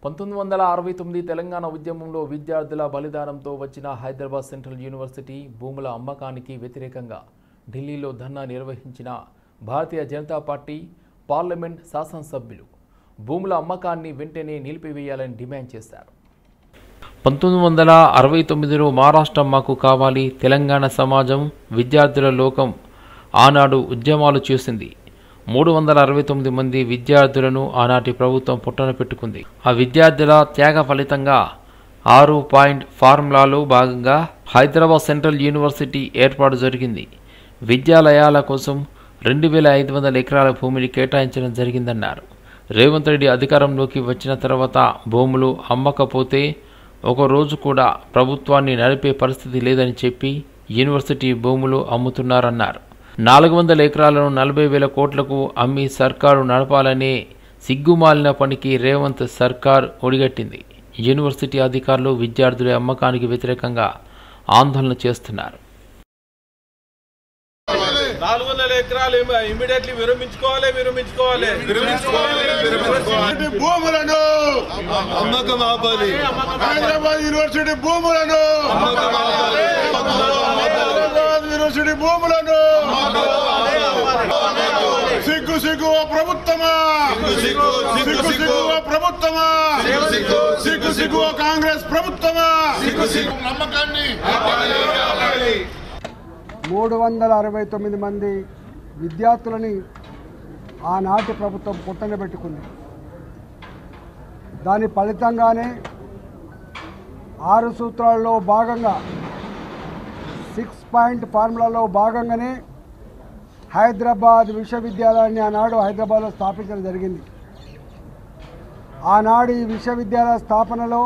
1969 తెలంగాణ ఉద్యమంలో విద్యార్థుల బలిదానంతో వచ్చిన హైదరాబాద్ సెంట్రల్ యూనివర్సిటీ భూముల అమ్మకానికి వ్యతిరేకంగా ఢిల్లీలో ధర్నా నిర్వహించిన భారతీయ జనతా పార్టీ పార్లమెంట్ శాసనసభ్యులు భూముల అమ్మకాన్ని వెంటనే నిలిపివేయాలని డిమాండ్ చేశారు. 1969లో మహారాష్ట్ర మాకు కావాలి, తెలంగాణ సమాజం, విద్యార్థుల లోకం ఆనాడు ఉద్యమాలు చేసింది. 369 మంది విద్యార్థులను ఆనాటి ప్రభుత్వం పుట్టన పెట్టుకుంది. ఆ విద్యార్థుల త్యాగ ఫలితంగా 6 పాయింట్ ఫార్ములాలో భాగంగా హైదరాబాద్ సెంట్రల్ యూనివర్సిటీ ఏర్పాటు జరిగింది. విద్యాలయాల కోసం 2500 ఎకరాల భూమిని కేటాయించడం జరిగిందన్నారు. రేవంత్ రెడ్డి అధికారంలోకి వచ్చిన తర్వాత భూములు అమ్మకపోతే ఒక రోజు కూడా ప్రభుత్వాన్ని నడిపే పరిస్థితి లేదని చెప్పి యూనివర్సిటీ భూములు అమ్ముతున్నారన్నారు. 400 ఎకరాలను 40,000 కోట్లకు అమ్మి సర్కారు నడపాలనే సిగ్గుమాలిన పనికి రేవంత్ సర్కార్ ఒడిగట్టింది. యూనివర్సిటీ అధికారులు విద్యార్థుల అమ్మకానికి వ్యతిరేకంగా ఆందోళన చేస్తున్నారు. 400 ఎకరాలు ఇమిడియట్లీ విరమించుకోవాలి. భూములను అమ్మకం ఆపాలి. హైదరాబాద్ యూనివర్సిటీ భూములను యూనివర్సిటీ భూములను సిగ్గు ప్రభుత్వమా, ప్రభుత్వమా, సిగ్గు కాంగ్రెస్ ప్రభుత్వమా. 369 మంది విద్యార్థులని ఆనాటి ప్రభుత్వం పుట్టన పెట్టుకుంది. దాని ఫలితంగానే 6 సూత్రాల్లో భాగంగా 6 పాయింట్ ఫార్ములాలో భాగంగానే హైదరాబాద్ విశ్వవిద్యాలయాన్ని ఆనాడు హైదరాబాద్లో స్థాపించడం జరిగింది. ఆనాడు ఈ విశ్వవిద్యాలయ స్థాపనలో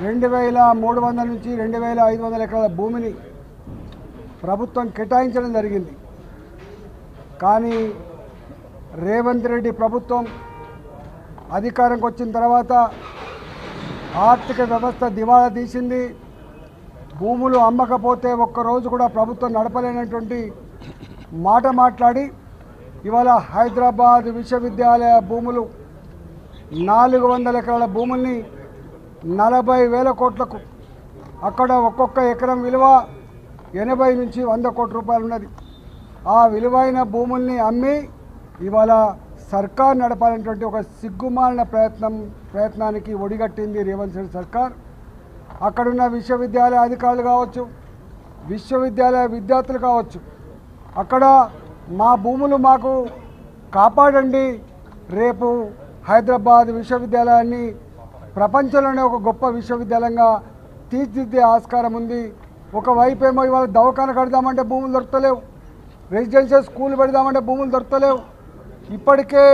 2300 నుంచి 2500 ఎకరాల భూమిని ప్రభుత్వం కేటాయించడం జరిగింది. కానీ రేవంత్ రెడ్డి ప్రభుత్వం అధికారంకి వచ్చిన తర్వాత ఆర్థిక వ్యవస్థ దివాళా తీసింది. భూములు అమ్మకపోతే ఒక్కరోజు కూడా ప్రభుత్వం నడపలేనటువంటి మాట మాట్లాడి ఇవాళ హైదరాబాద్ విశ్వవిద్యాలయ భూములు 400 ఎకరాల భూముల్ని 40,000 కోట్లకు, అక్కడ ఒక్కొక్క ఎకరం విలువ 80 నుంచి 100 కోట్ల రూపాయలు ఉన్నది. ఆ విలువైన భూముల్ని అమ్మి ఇవాళ సర్కార్ నడపాలనేటువంటి ఒక సిగ్గుమాలిన ప్రయత్నానికి ఒడిగట్టింది రేవంత్ రెడ్డి సర్కార్. అక్కడున్న విశ్వవిద్యాలయ అధికారులు కావచ్చు, విశ్వవిద్యాలయ విద్యార్థులు కావచ్చు, అక్కడ మా భూములు మాకు కాపాడండి, రేపు హైదరాబాద్ విశ్వవిద్యాలయాన్ని ప్రపంచంలోనే ఒక గొప్ప విశ్వవిద్యాలయంగా తీర్చిదిద్దే ఆస్కారం ఉంది. ఒకవైపు ఏమో ఇవాళ దవాఖాన కడదామంటే భూములు దొరకలేవు, రెసిడెన్షియల్ స్కూల్ పెడదామంటే భూములు దొరకలేవు. ఇప్పటికే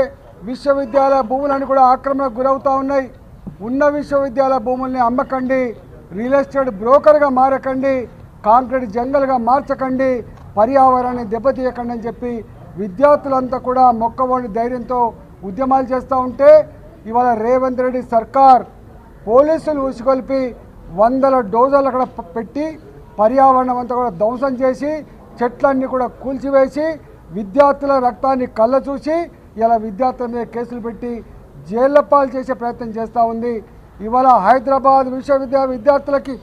విశ్వవిద్యాలయ భూములన్నీ కూడా ఆక్రమణకు గురవుతూ ఉన్నాయి. ఉన్న విశ్వవిద్యాలయ భూముల్ని అమ్మకండి, రియల్ ఎస్టేట్ బ్రోకర్గా మారకండి, కాంక్రీట్ జంగల్గా మార్చకండి, పర్యావరణాన్ని దెబ్బతీయకండి అని చెప్పి విద్యార్థులంతా కూడా మొక్కవోని ధైర్యంతో ఉద్యమాలు చేస్తూ ఉంటే ఇవాళ రేవంత్ రెడ్డి సర్కార్ పోలీసులు ఉసిగొల్పి 100 డోజర్లు అక్కడ పెట్టి పర్యావరణం అంతా కూడా ధ్వంసం చేసి చెట్లన్నీ కూడా కూల్చివేసి విద్యార్థుల రక్తాన్ని కళ్ళ చూసి ఇలా విద్యార్థుల మీద కేసులు పెట్టి జైళ్ల పాలు చేసే ప్రయత్నం చేస్తూ ఉంది. ఇవాళ హైదరాబాద్ విశ్వవిద్యాలయ విద్యార్థులకి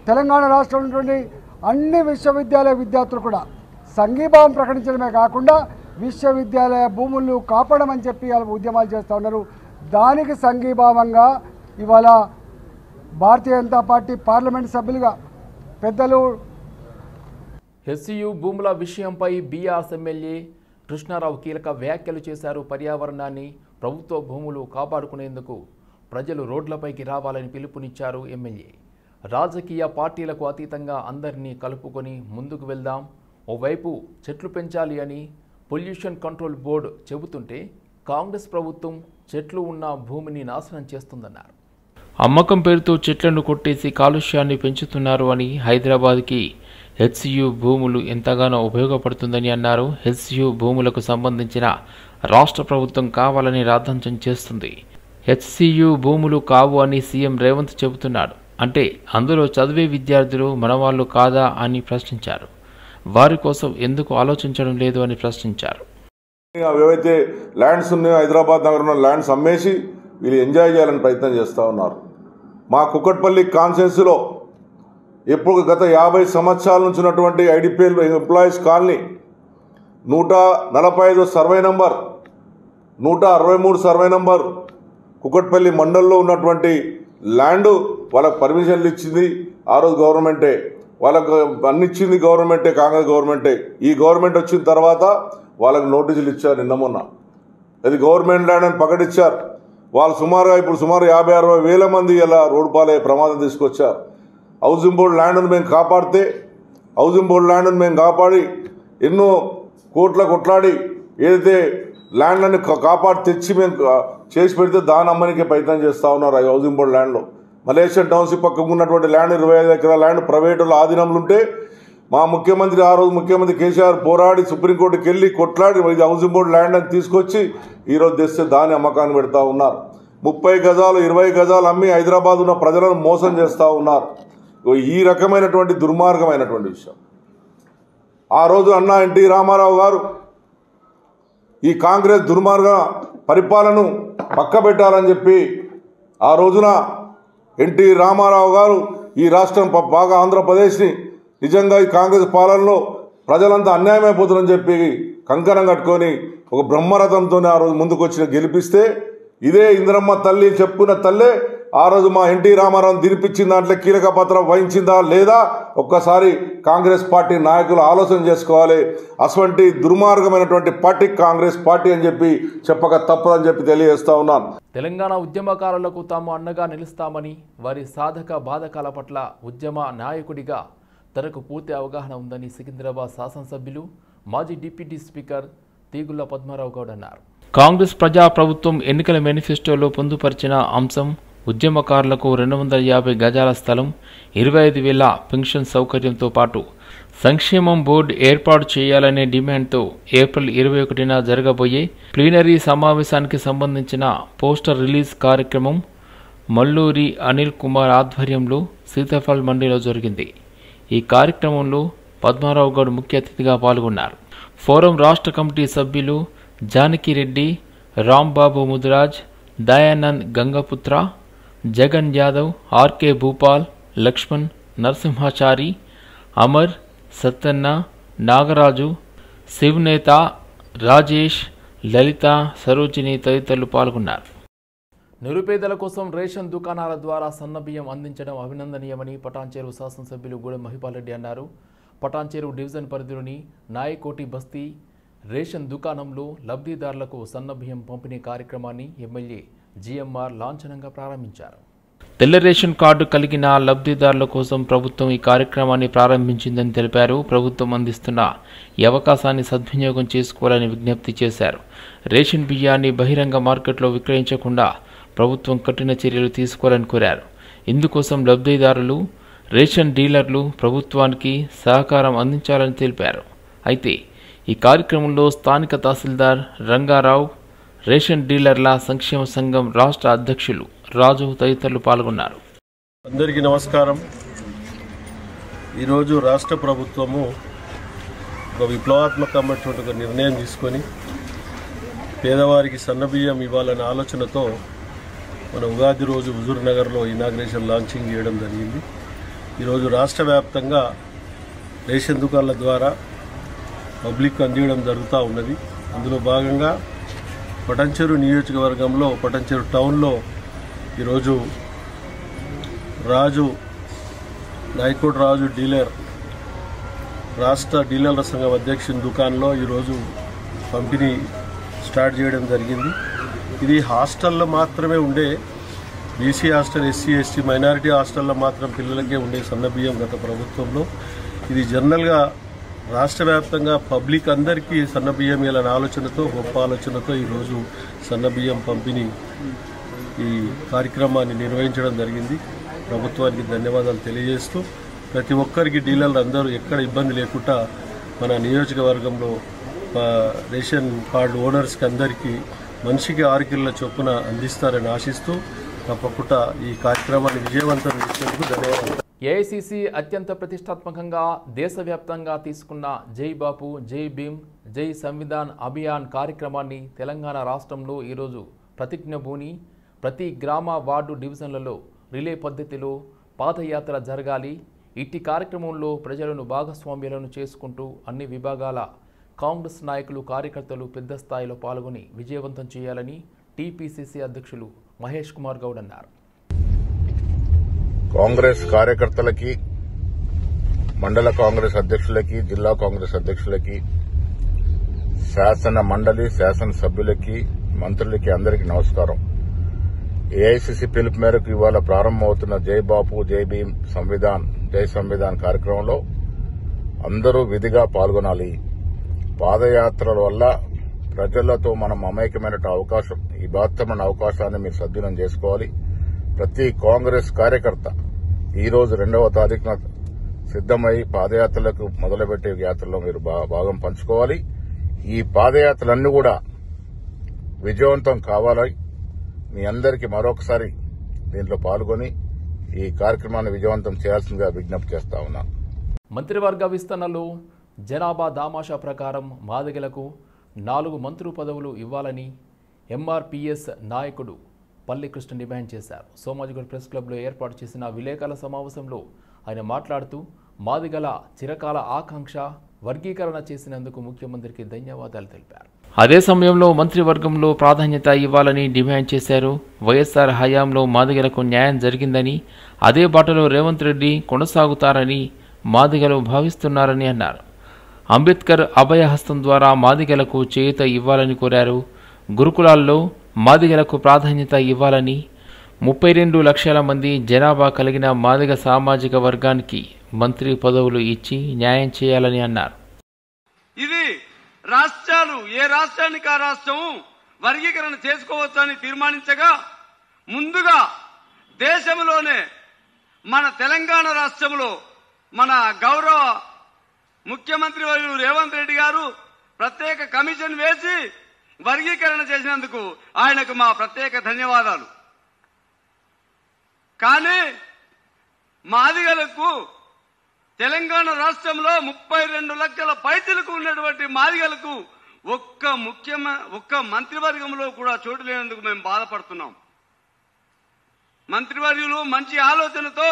తెలంగాణ రాష్ట్రంలో ఉన్నటువంటి అన్ని విశ్వవిద్యాలయ విద్యార్థులు కూడా సంఘీభావం ప్రకటించడమే కాకుండా విశ్వవిద్యాలయ భూములు కాపాడమని చెప్పి ఇలా ఉద్యమాలు చేస్తూ ఉన్నారు. దానికి సంఘీభావంగా ఇవాళ భారతీయ జనతా పార్టీ పార్లమెంట్ సభ్యులుగా పెద్దలు హెచ్సియు భూముల విషయంపై బీఆర్ఎస్ ఎమ్మెల్యే కృష్ణారావు కీలక వ్యాఖ్యలు చేశారు. పర్యావరణాన్ని, ప్రభుత్వ భూములు కాపాడుకునేందుకు ప్రజలు రోడ్లపైకి రావాలని పిలుపునిచ్చారు ఎమ్మెల్యే. రాజకీయ పార్టీలకు అతీతంగా అందరినీ కలుపుకొని ముందుకు వెళ్దాం. ఓవైపు చెట్లు పెంచాలి అని పొల్యూషన్ కంట్రోల్ బోర్డు చెబుతుంటే కాంగ్రెస్ ప్రభుత్వం చెట్లు ఉన్న భూమిని నాశనం చేస్తుందన్నారు. అమ్మకం పేరుతో చెట్లను కొట్టేసి కాలుష్యాన్ని పెంచుతున్నారు అని హైదరాబాద్కి హెచ్సియు భూములు ఎంతగానో ఉపయోగపడుతుందని అన్నారు. హెచ్సియు భూములకు సంబంధించిన రాష్ట్ర ప్రభుత్వం కావాలని రాద్ధాంతం చేస్తుంది. హెచ్సియు భూములు కావు అని సీఎం రేవంత్ చెబుతున్నాడు. అంటే అందులో చదివే విద్యార్థులు మనవాళ్ళు కాదా అని ప్రశ్నించారు. వారి కోసం ఎందుకు ఆలోచించడం లేదు అని ప్రశ్నించారు. ఏవైతే ల్యాండ్స్ ఉన్నాయో హైదరాబాద్ నగరంలో ల్యాండ్స్ అమ్మేసి వీళ్ళు ఎంజాయ్ చేయాలని ప్రయత్నం చేస్తూ ఉన్నారు. మా కుక్కట్పల్లి కాన్స్టిట్యున్సీలో ఎప్పుడు గత 50 సంవత్సరాల నుంచి ఉన్నటువంటి IDPL employees colony 145 survey number 163 survey number Kukatpally మండలంలో ఉన్నటువంటి ల్యాండ్ వాళ్ళకు పర్మిషన్లు ఇచ్చింది ఆ రోజు గవర్నమెంటే, వాళ్ళకు అన్ని ఇచ్చింది గవర్నమెంటే, కాంగ్రెస్ గవర్నమెంటే. ఈ గవర్నమెంట్ వచ్చిన తర్వాత వాళ్ళకు నోటీసులు ఇచ్చారు నిన్న మొన్న. అది గవర్నమెంట్ ల్యాండ్ అని ప్రకటించారు. వాళ్ళు ఇప్పుడు సుమారు 50-60 వేల మంది ఇలా రోడ్డు పాలయ్యే ప్రమాదం తీసుకొచ్చారు. హౌసింగ్ బోర్డు ల్యాండ్ను మేము కాపాడితే, హౌసింగ్ బోర్డు ల్యాండ్ను మేము కాపాడి ఎన్నో కోట్ల కొట్లాడి ఏదైతే ల్యాండ్లను కాపాడి తెచ్చి మేము చేసి పెడితే దాని అమ్మనికే ప్రయత్నం చేస్తూ ఉన్నారు. ఆ హౌసింగ్ బోర్డు ల్యాండ్లో మలేషియన్ టౌన్షిప్ పక్కకు ఉన్నటువంటి ల్యాండ్ 25 ఎకరాల ల్యాండ్ ప్రైవేటుల ఆధీనంలో ఉంటే మా ముఖ్యమంత్రి ఆ రోజు ముఖ్యమంత్రి కేసీఆర్ పోరాడి సుప్రీంకోర్టుకి వెళ్ళి కొట్లాడి ఇది హౌసింగ్ బోర్డు ల్యాండ్ అని తీసుకొచ్చి ఈరోజు తెస్తే దాని అమ్మకాన్ని పెడతా ఉన్నారు. 30 గజాలు 20 గజాలు అమ్మి హైదరాబాద్ ఉన్న ప్రజలను మోసం చేస్తూ ఉన్నారు. ఈ రకమైనటువంటి దుర్మార్గమైనటువంటి విషయం. ఆ రోజు అన్న ఎన్టీ రామారావు గారు ఈ కాంగ్రెస్ దుర్మార్గ పరిపాలనను పక్కబెట్టాలని చెప్పి ఆ రోజున ఎన్టీ రామారావు గారు ఈ రాష్ట్రం బాగా ఆంధ్రప్రదేశ్ని నిజంగా ఈ కాంగ్రెస్ పాలనలో ప్రజలంతా అన్యాయమైపోతుందని చెప్పి కంకణం కట్టుకొని ఒక బ్రహ్మరథంతో ఆ రోజు ముందుకు వచ్చిన గెలిపిస్తే ఇదే ఇంద్రమ్మ తల్లి చెప్పుకున్న తల్లే ఆ రోజు మా ఎన్టీ రామారావుని దినిపించిన దాంట్లో కీలక పాత్ర వహించిందా లేదా ఒక్కసారి కాంగ్రెస్ పార్టీ నాయకులు ఆలోచన చేసుకోవాలి. అటువంటి దుర్మార్గమైనటువంటి పార్టీ కాంగ్రెస్ పార్టీ అని చెప్పి చెప్పక తప్పదని చెప్పి తెలియజేస్తా ఉన్నాను. తెలంగాణ ఉద్యమకారులకు తాము అండగా నిలుస్తామని, వారి సాధక బాధకాల పట్ల ఉద్యమ నాయకుడిగా తనకు పూర్తి అవగాహన ఉందని సికింద్రాబాద్ శాసనసభ్యులు మాజీ డిప్యూటీ స్పీకర్ తీగుళ్ల పద్మారావు గౌడ్ అన్నారు. కాంగ్రెస్ ప్రజాప్రభుత్వం ఎన్నికల మేనిఫెస్టోలో పొందుపరిచిన అంశం ఉద్యమకారులకు 250 గజాల స్థలం, 25,000 పెన్షన్ సౌకర్యంతో పాటు సంక్షేమం బోర్డు ఏర్పాటు చేయాలనే డిమాండ్తో ఏప్రిల్ 21న జరగబోయే ప్లీనరీ సమావేశానికి సంబంధించిన పోస్టర్ రిలీజ్ కార్యక్రమం మల్లూరి అనిల్ కుమార్ ఆధ్వర్యంలో సీతాఫల్ మండీలో జరిగింది. ఈ కార్యక్రమంలో పద్మారావు గౌడ్ ముఖ్య అతిథిగా పాల్గొన్నారు. ఫోరం రాష్ట్ర కమిటీ సభ్యులు జానకిరెడ్డి, రాంబాబు ముదిరాజ్, దయానంద్ గంగపుత్ర, జగన్ యాదవ్, ఆర్కే భూపాల్, లక్ష్మణ్, నరసింహాచారి, అమర్, సత్తన్న, నాగరాజు, శివనేత, రాజేష్, లలిత, సరోజిని తదితరులు పాల్గొన్నారు. నిరుపేదల కోసం రేషన్ దుకాణాల ద్వారా సన్నబియ్యం అందించడం అభినందనీయమని పటాన్చెరు శాసనసభ్యులు గూడెం మహిపాల్ రెడ్డి అన్నారు. పటాన్చెరు డివిజన్ పరిధిలోని నాయకోటి బస్తీ రేషన్ దుకాణంలో లబ్ధిదారులకు సన్నబియ్యం పంపిణీ కార్యక్రమాన్ని ఎమ్మెల్యే జిఎంఆర్ లాంఛనంగా ప్రారంభించారు. తెల్ల రేషన్ కార్డు కలిగిన లబ్ధిదారుల కోసం ప్రభుత్వం ఈ కార్యక్రమాన్ని ప్రారంభించిందని తెలిపారు. ప్రభుత్వం అందిస్తున్న ఈ అవకాశాన్ని సద్వినియోగం చేసుకోవాలని విజ్ఞప్తి చేశారు. రేషన్ బియ్యాన్ని బహిరంగ మార్కెట్లో విక్రయించకుండా ప్రభుత్వం కఠిన చర్యలు తీసుకోవాలని కోరారు. ఇందుకోసం లబ్ధిదారులు, రేషన్ డీలర్లు ప్రభుత్వానికి సహకారం అందించాలని తెలిపారు. అయితే ఈ కార్యక్రమంలో స్థానిక తహసీల్దార్ రంగారావు, రేషన్ డీలర్ల సంక్షేమ సంఘం రాష్ట్ర అధ్యక్షులు రాజు తదితరులు పాల్గొన్నారు. అందరికీ నమస్కారం. ఈరోజు రాష్ట్ర ప్రభుత్వము ఒక విప్లవాత్మకమైనటువంటి ఒక నిర్ణయం తీసుకొని పేదవారికి సన్నబియ్యం ఇవ్వాలనే ఆలోచనతో మన ఉగాది రోజు హుజూర్ నగర్లో ఇనాగ్రేషన్ లాంచింగ్ చేయడం జరిగింది. ఈరోజు రాష్ట్ర వ్యాప్తంగా రేషన్ దుకాణాల ద్వారా పబ్లిక్ అందించడం జరుగుతూ ఉన్నది. అందులో భాగంగా పటాన్చెరు నియోజకవర్గంలో పటాన్చెరు టౌన్లో ఈరోజు నాయకోటి రాజు డీలర్ రాష్ట్ర డీలర్ల సంఘం అధ్యక్షుని దుకాణంలో ఈరోజు పంపిణీ స్టార్ట్ చేయడం జరిగింది. ఇది హాస్టల్లో మాత్రమే ఉండే BC hostel, SC ST minority హాస్టల్లో మాత్రం పిల్లలకే ఉండే సన్నబియ్యం గత ప్రభుత్వంలో. ఇది జనరల్గా రాష్ట్ర వ్యాప్తంగా పబ్లిక్ అందరికీ సన్నబియ్యం ఇలాంటి ఆలోచనతో గొప్ప ఆలోచనతో ఈరోజు సన్నబియ్యం పంపిణీ ఈ కార్యక్రమాన్ని నిర్వహించడం జరిగింది. ప్రభుత్వానికి ధన్యవాదాలు తెలియజేస్తూ ప్రతి ఒక్కరికి డీలర్లు అందరూ ఎక్కడ ఇబ్బంది లేకుండా మన నియోజకవర్గంలో రేషన్ కార్డు ఓనర్స్కి అందరికీ మనిషికి 6 కిలోల చొప్పున అందిస్తారని ఆశిస్తూ తప్పకుండా ఈ కార్యక్రమాన్ని విజయవంతం చేసేందుకు ధన్యవాదాలు. ఏఐసిసి అత్యంత ప్రతిష్టాత్మకంగా దేశవ్యాప్తంగా తీసుకున్న జై బాపు, జై భీమ్, జై సంవిధాన్ అభియాన్ కార్యక్రమాన్ని తెలంగాణ రాష్ట్రంలో ఈరోజు ప్రతిజ్ఞ భూని ప్రతి గ్రామ వార్డు డివిజన్లలో రిలే పద్ధతిలో పాదయాత్ర జరగాలి. ఇట్టి కార్యక్రమంలో ప్రజలను భాగస్వామ్యాలను చేసుకుంటూ అన్ని విభాగాల కాంగ్రెస్ నాయకులు కార్యకర్తలు పెద్ద స్థాయిలో పాల్గొని విజయవంతం చేయాలని టీపీసీసీ అధ్యక్షులు మహేష్ కుమార్ గౌడ్ అన్నారు. కాంగ్రెస్ కార్యకర్తలకి, మండల కాంగ్రెస్ అధ్యక్షులకి, జిల్లా కాంగ్రెస్ అధ్యక్షులకి, శాసన మండలి శాసనసభ్యులకి, మంత్రులకి అందరికీ నమస్కారం. ఏఐసీసీ పిలుపు మేరకు ఇవాళ ప్రారంభమవుతున్న జై బాపు జై భీమ్ సంవిధాన్ జై సంవిధాన్ కార్యక్రమంలో అందరూ విధిగా పాల్గొనాలి. పాదయాత్రల వల్ల ప్రజలతో మనం మమేకమైన అవకాశం, ఈ బృహత్తమైన అవకాశాన్ని మీరు సద్వినియోగం చేసుకోవాలి. ప్రతి కాంగ్రెస్ కార్యకర్త ఈ రోజు 2వ తారీఖున సిద్దమై పాదయాత్రలకు మొదలుపెట్టే యాత్రలో మీరు భాగం పంచుకోవాలి. ఈ పాదయాత్రలన్నీ కూడా విజయవంతం కావాలి. మీ అందరికీ మరొకసారి దీంట్లో పాల్గొని ఈ కార్యక్రమాన్ని విజయవంతం చేయాల్సిందిగా విజ్ఞప్తి చేస్తా ఉన్నాను. మంత్రివర్గ విస్తరణలో జనాభా దామాషా ప్రకారం మాదిగలకు 4 మంత్రి పదవులు ఇవ్వాలని ఎంఆర్పీఎస్ నాయకుడు పల్లి కృష్ణ డిమాండ్ చేశారు. సోమాజిగూడ ప్రెస్ క్లబ్లో ఏర్పాటు చేసిన విలేకరుల సమావేశంలో ఆయన మాట్లాడుతూ మాదిగల చిరకాల ఆకాంక్ష వర్గీకరణ చేసినందుకు ముఖ్యమంత్రికి ధన్యవాదాలు తెలిపారు. అదే సమయంలో మంత్రివర్గంలో ప్రాధాన్యత ఇవ్వాలని డిమాండ్ చేశారు. వైఎస్ఆర్ హయాంలో మాదిగలకు న్యాయం జరిగిందని, అదే బాటలో రేవంత్ రెడ్డి కొనసాగుతారని మాదిగలు భావిస్తున్నారని అన్నారు. అంబేద్కర్ అభయహస్తం ద్వారా మాదిగలకు చేయూత ఇవ్వాలని కోరారు. గురుకులాల్లో మాదిగలకు ప్రాధాన్యత ఇవ్వాలని, 32 లక్షల మంది జనాభా కలిగిన మాదిగ సామాజిక వర్గానికి మంత్రి పదవులు ఇచ్చి న్యాయం చేయాలని అన్నారు. ఇది రాష్ట్రాలు ఏ రాష్ట్రానికి ఆ రాష్ట్రం వర్గీకరణ చేసుకోవచ్చని తీర్మానించగా ముందుగా దేశంలోనే మన తెలంగాణ రాష్ట్రంలో మన గౌరవ ముఖ్యమంత్రి వర్యులు రేవంత్ రెడ్డి గారు ప్రత్యేక కమిషన్ వేసి వర్గీకరణ చేసినందుకు ఆయనకు మా ప్రత్యేక ధన్యవాదాలు. కానీ మాదిగలకు తెలంగాణ రాష్ట్రంలో 32 లక్షల పైచలకు ఉన్నటువంటి మాదిగలకు ఒక్క మంత్రివర్గంలో కూడా చోటు లేనందుకు మేము బాధపడుతున్నాం. మంత్రివర్యులు మంచి ఆలోచనతో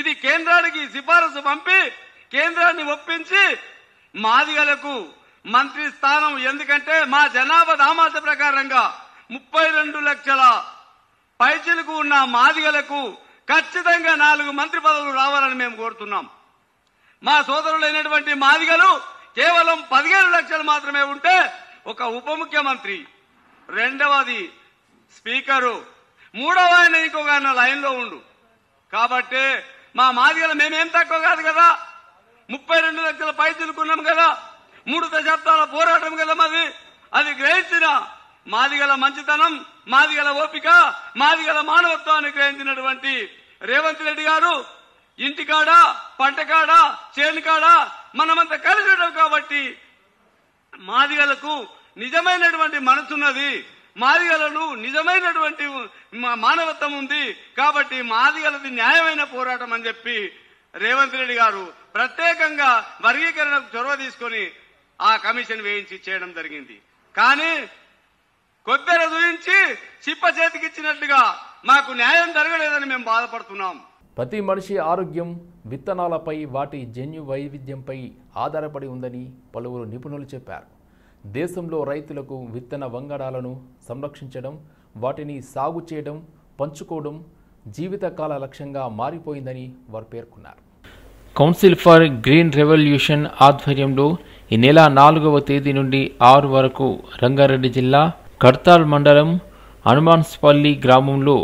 ఇది కేంద్రానికి సిఫారసు పంపి కేంద్రాన్ని ఒప్పించి మాదిగలకు మంత్రి స్థానం, ఎందుకంటే మా జనాభా దామాష ప్రకారంగా 32 లక్షల పైచలకు ఉన్న మాదిగలకు ఖచ్చితంగా 4 మంత్రి పదవులు రావాలని మేము కోరుతున్నాం. మా సోదరులైనటువంటి మాదిగలు కేవలం 17 లక్షలు మాత్రమే ఉంటే ఒక ఉప ముఖ్యమంత్రి, రెండవది స్పీకరు, మూడవ ఆయన ఇంకొక ఆయన లైన్లో ఉండు. కాబట్టి మా మాదిగలు మేమేం తక్కువ కాదు కదా, 32 లక్షల పై తిరుగుకున్నాం కదా, 3 దశాబ్దాల పోరాటం కదా మాది. అది గ్రహించిన మాదిగల మంచితనం, మాదిగల ఓపిక, మాదిగల మానవత్వాన్ని గ్రహించినటువంటి రేవంత్ రెడ్డి గారు ఇంటికాడ, పంటకాడ, చేనుకాడ మనమంతా కలిసి ఉంటాం. కాబట్టి మాదిగలకు నిజమైనటువంటి మనసున్నది, మాదిగలను నిజమైనటువంటి మానవత్వం ఉంది. కాబట్టి మాదిగలది న్యాయమైన పోరాటం అని చెప్పి రేవంత్ రెడ్డి గారు ప్రత్యేకంగా వర్గీకరణకు చొరవ తీసుకొని ఆ కమిషన్ వేయించి చేయడం జరిగింది. కానీ కొబ్బెర చూయించి చిప్ప చేతికిచ్చినట్టుగా మాకు న్యాయం జరగలేదని మేము బాధపడుతున్నాం. ప్రతి మనిషి ఆరోగ్యం విత్తనాలపై, వాటి జన్యు వైవిధ్యంపై ఆధారపడి ఉందని పలువురు నిపుణులు చెప్పారు. దేశంలో రైతులకు విత్తన వంగడాలను సంరక్షించడం, వాటిని సాగు చేయడం, పంచుకోవడం జీవితకాల లక్ష్యంగా మారిపోయిందని వారు పేర్కొన్నారు. కౌన్సిల్ ఫర్ గ్రీన్ రెవల్యూషన్ ఆధ్వర్యంలో ఈ నెల 4వ తేదీ నుండి 6 వరకు రంగారెడ్డి జిల్లా కడ్తాల్ మండలం హనుమాన్స్పల్లి గ్రామంలో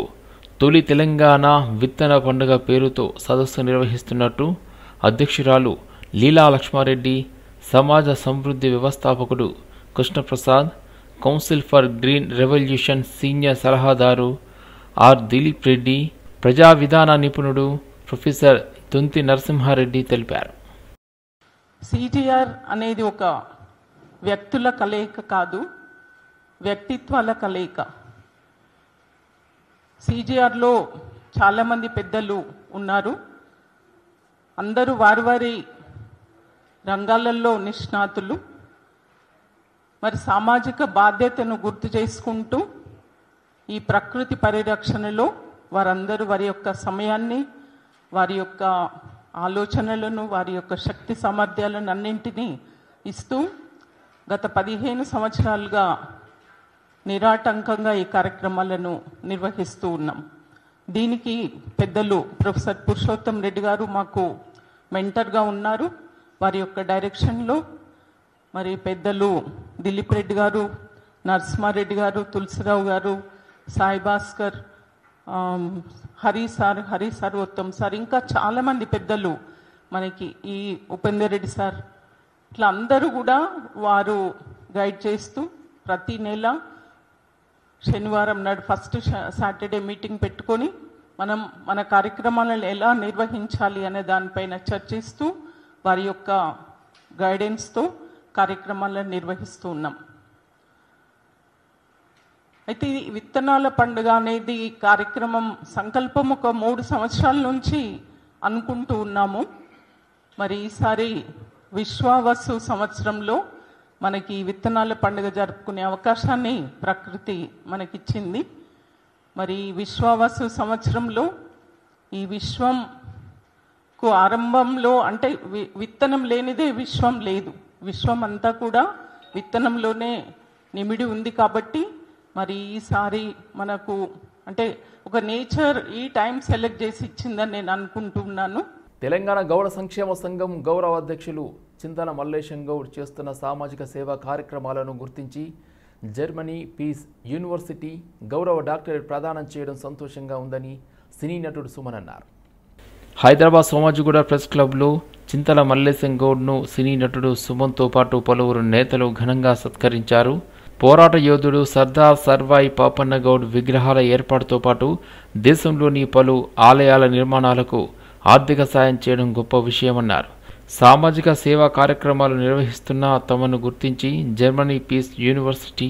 తొలి తెలంగాణ విత్తన పండుగ పేరుతో సదస్సు నిర్వహిస్తున్నట్టు అధ్యక్షురాలు లీలా లక్ష్మారెడ్డి, సమాజ సమృద్ధి వ్యవస్థాపకుడు Krishnaprasad, council for green revolution senior సలహాదారు ఆర్ దిలీప్ రెడ్డి, ప్రజా విధాన నిపుణుడు ప్రొఫెసర్ తుంతి నరసింహారెడ్డి తెలిపారు. సిటిఆర్ అనేది ఒక వ్యక్తుల కలయిక కాదు, వ్యక్తిత్వాల కలయిక. సిజిఆర్లో చాలామంది పెద్దలు ఉన్నారు. అందరూ వారి వారి రంగాలలో నిష్ణాతులు. మరి సామాజిక బాధ్యతను గుర్తు చేసుకుంటూ ఈ ప్రకృతి పరిరక్షణలో వారందరూ వారి యొక్క సమయాన్ని, వారి యొక్క ఆలోచనలను, వారి యొక్క శక్తి సామర్థ్యాలను అన్నింటినీ ఇస్తూ గత 15 సంవత్సరాలుగా నిరాటంకంగా ఈ కార్యక్రమాలను నిర్వహిస్తూ ఉన్నాం. దీనికి పెద్దలు ప్రొఫెసర్ పురుషోత్తం రెడ్డి గారు మాకు మెంటర్గా ఉన్నారు. వారి యొక్క డైరెక్షన్లో మరి పెద్దలు దిలీప్ రెడ్డి గారు, నరసింహారెడ్డి గారు, తులసిరావు గారు, సాయి భాస్కర్, హరి సార్, ఉత్తమ్ సార్, ఇంకా చాలామంది పెద్దలు మనకి, ఈ ఉపేందర్ రెడ్డి సార్, ఇట్లా అందరూ కూడా వారు గైడ్ చేస్తూ ప్రతి నెల శనివారం నాడు ఫస్ట్ సాటర్డే మీటింగ్ పెట్టుకొని మనం మన కార్యక్రమాలను ఎలా నిర్వహించాలి అనే దానిపైన చర్చిస్తూ వారి యొక్క గైడెన్స్తో కార్యక్రమాలను నిర్వహిస్తూ ఉన్నాం. అయితే ఈ విత్తనాల పండుగ అనేది కార్యక్రమం సంకల్పం ఒక 3 సంవత్సరాల నుంచి అనుకుంటూ ఉన్నాము. మరి ఈసారి విశ్వావసు సంవత్సరంలో మనకి విత్తనాల పండుగ జరుపుకునే అవకాశాన్ని ప్రకృతి మనకిచ్చింది. మరి విశ్వావసు సంవత్సరంలో ఈ విశ్వంకు ఆరంభంలో అంటే విత్తనం లేనిదే విశ్వం లేదు. విశ్వం అంతా కూడా విత్తనంలోనే నిమిడి ఉంది. కాబట్టి మరి ఈసారి మనకు అంటే ఒక నేచర్ ఈ టైం సెలెక్ట్ చేసి ఇచ్చిందని నేను అనుకుంటున్నాను. తెలంగాణ గౌడ సంక్షేమ సంఘం గౌరవ అధ్యక్షులు చింతల మల్లేశం గౌడ్ చేస్తున్న సామాజిక సేవా కార్యక్రమాలను గుర్తించి జర్మనీ పీస్ యూనివర్సిటీ గౌరవ డాక్టరేట్ ప్రదానం చేయడం సంతోషంగా ఉందని సినీ నటుడు సుమన్ అన్నారు. హైదరాబాద్ సోమాజిగూడ ప్రెస్ క్లబ్లో చింతల మల్లేశం గౌడ్ను సినీ నటుడు సుమన్తో పాటు పలువురు నేతలు ఘనంగా సత్కరించారు. పోరాట యోధుడు సర్దార్ సర్వాయి పాపన్న గౌడ్ విగ్రహాల ఏర్పాటుతో పాటు దేశంలోని పలు ఆలయాల నిర్మాణాలకు ఆర్థిక సాయం చేయడం గొప్ప విషయమన్నారు. సామాజిక సేవా కార్యక్రమాలు నిర్వహిస్తున్న తమను గుర్తించి జర్మనీ పీస్ యూనివర్సిటీ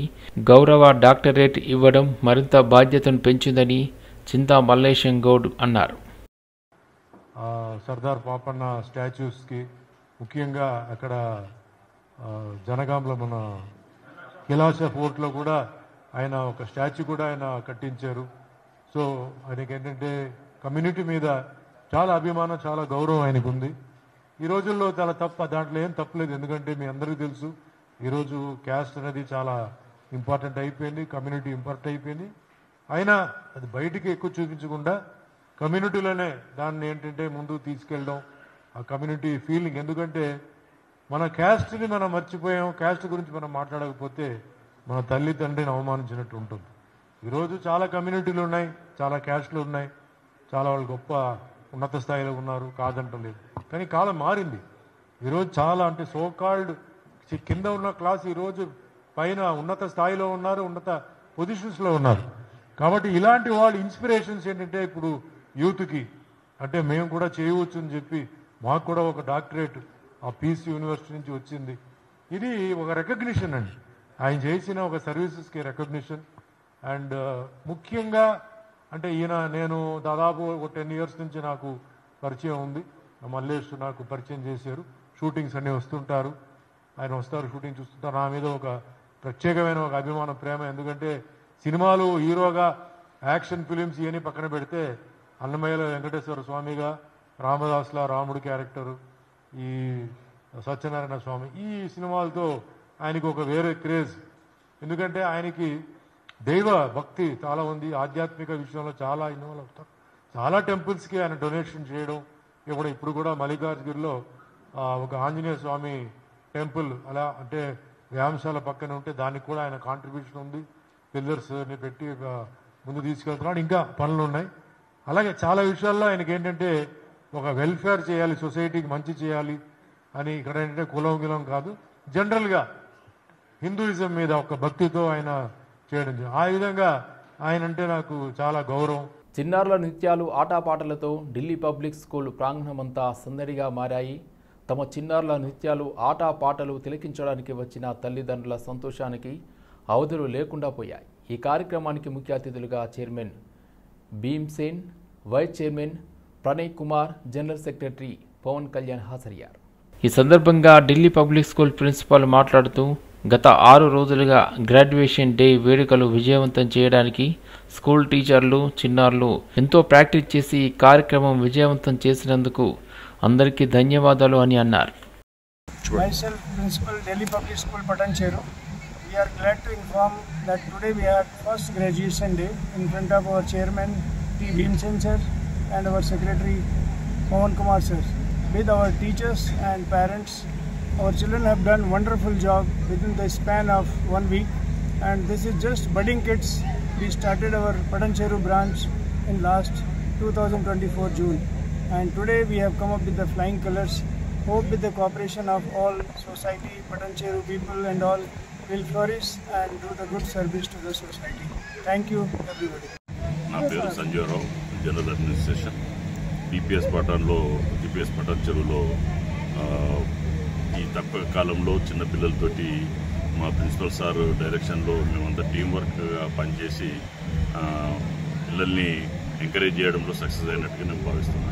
గౌరవ డాక్టరేట్ ఇవ్వడం మరింత బాధ్యతను పెంచిందని చింతా మల్లేశం గౌడ్ అన్నారు. సర్దార్ పాపన్న స్టాచ్యూస్కి ముఖ్యంగా అక్కడ జనగాంలో మన కిలాసా ఫోర్ట్లో కూడా ఆయన ఒక స్టాచ్యూ కూడా ఆయన కట్టించారు. సో ఆయనకి ఏంటంటే కమ్యూనిటీ మీద చాలా అభిమానం, చాలా గౌరవం ఆయనకు ఉంది. ఈ రోజుల్లో చాలా దాంట్లో ఏం తప్పలేదు. ఎందుకంటే మీ అందరికీ తెలుసు ఈరోజు క్యాస్ట్ అనేది చాలా ఇంపార్టెంట్ అయిపోయింది, కమ్యూనిటీ ఇంపార్టెంట్ అయిపోయింది. అయినా అది బయటికి ఎక్కువ చూపించకుండా కమ్యూనిటీలోనే దాన్ని ఏంటంటే ముందుకు తీసుకెళ్ళడం, ఆ కమ్యూనిటీ ఫీలింగ్. ఎందుకంటే మన క్యాస్ట్ని మనం మర్చిపోయాం, క్యాస్ట్ గురించి మనం మాట్లాడకపోతే మన తల్లి తండ్రిని అవమానించినట్టు ఉంటుంది. ఈరోజు చాలా కమ్యూనిటీలు ఉన్నాయి, చాలా క్యాస్ట్లు ఉన్నాయి, చాలా వాళ్ళు గొప్ప ఉన్నత స్థాయిలో ఉన్నారు, కాదంటలేదు. కానీ కాలం మారింది. ఈరోజు చాలా అంటే సోకాల్డ్ కింద ఉన్న క్లాస్ ఈరోజు పైన ఉన్నత స్థాయిలో ఉన్నారు, ఉన్నత పొజిషన్స్లో ఉన్నారు. కాబట్టి ఇలాంటి వాళ్ళు ఇన్స్పిరేషన్స్ ఏంటంటే ఇప్పుడు యూత్కి అంటే మేము కూడా చేయవచ్చు అని చెప్పి మాకు కూడా ఒక డాక్టరేట్ ఆ పీస్ యూనివర్సిటీ నుంచి వచ్చింది. ఇది ఒక రికగ్నిషన్ అండి, ఆయన చేసిన ఒక సర్వీసెస్కి రికగ్నిషన్. అండ్ ముఖ్యంగా అంటే నేను దాదాపు ఒక 10 years నుంచి నాకు పరిచయం ఉంది. మల్లేష్ నాకు పరిచయం చేశారు. షూటింగ్స్ అన్నీ వస్తుంటారు, ఆయన వస్తారు, షూటింగ్ చూస్తుంటారు. నా మీద ఒక ప్రత్యేకమైన ఒక అభిమానం, ప్రేమ. ఎందుకంటే సినిమాలు హీరోగా యాక్షన్ ఫిలిమ్స్ ఇవన్నీ పక్కన పెడితే అన్నమయ్యలో వెంకటేశ్వర స్వామిగా, రామదాస్లా రాముడు క్యారెక్టరు, ఈ సత్యనారాయణ స్వామి, ఈ సినిమాలతో ఆయనకు ఒక వేరే క్రేజ్. ఎందుకంటే ఆయనకి దైవ భక్తి చాలా ఉంది, ఆధ్యాత్మిక విషయంలో చాలా ఇన్వాల్వ్ అవుతారు. చాలా టెంపుల్స్కి ఆయన డొనేషన్ చేయడం. ఇప్పుడు కూడా మల్లికార్జుగిరిలో ఒక ఆంజనేయ స్వామి టెంపుల్ అలా అంటే వ్యాయామశాల పక్కన ఉంటే దానికి కూడా ఆయన కాంట్రిబ్యూషన్ ఉంది. పిల్లర్స్ని పెట్టి ముందు తీసుకెళ్తున్నాడు. ఇంకా పనులు ఉన్నాయి. అలాగే చాలా విషయాల్లో ఆయనకి ఏంటంటే ఒక వెల్ఫేర్ చేయాలి, సొసైటీకి మంచి చేయాలి అని. ఇక్కడ ఏంటంటే కులం గిలం కాదు, జనరల్గా హిందూయిజం మీద ఒక భక్తితో ఆయన చేయడం. ఆ విధంగా ఆయన అంటే నాకు చాలా గౌరవం. చిన్నారుల నృత్యాలు ఆటపాటలతో ఢిల్లీ పబ్లిక్ స్కూల్ ప్రాంగణమంతా సందడిగా మారాయి. తమ చిన్నారుల నృత్యాలు ఆటపాటలు తిలకించడానికి వచ్చిన తల్లిదండ్రుల సంతోషానికి అవధులు లేకుండా పోయాయి. ఈ కార్యక్రమానికి ముఖ్య అతిథులుగా chairman Bhimsen, vice chairman Pranay Kumar, general secretary Pawan Kalyan హాజరయ్యారు. ఈ సందర్భంగా ఢిల్లీ పబ్లిక్ స్కూల్ ప్రిన్సిపాల్ మాట్లాడుతూ గత 6 రోజులుగా గ్రాడ్యుయేషన్ డే వేడుకలు విజయవంతం చేయడానికి స్కూల్ టీచర్లు, చిన్నారులు ఎంతో ప్రాక్టీస్ చేసి ఈ కార్యక్రమం విజయవంతం చేసినందుకు అందరికీ ధన్యవాదాలు అని అన్నారు. Myself, Principal, Delhi Public School, Patancheru. We are glad to inform that today we had first graduation day in front of our chairman T. Bhimsen sir and our secretary Pawan Kumar sir. With our teachers and parents, our children have done wonderful job within the span of 1 week, and this is just budding kids. We started our Patancheru branch in last 2024 June, and today we have come up with the flying colors. Hope with the cooperation of all society, Patancheru people and all will flourish and do the good service to the society. Thank you everybody. నా పేరు Sanjaya Rao, general administration. DPS పటాన్చెరులో ఈ తక్కువ కాలంలో చిన్నపిల్లలతోటి మా principal sir డైరెక్షన్లో మేమంతా team వర్క్గా పనిచేసి పిల్లల్ని ఎంకరేజ్ చేయడంలో సక్సెస్ అయినట్టుగా నేను భావిస్తున్నాను.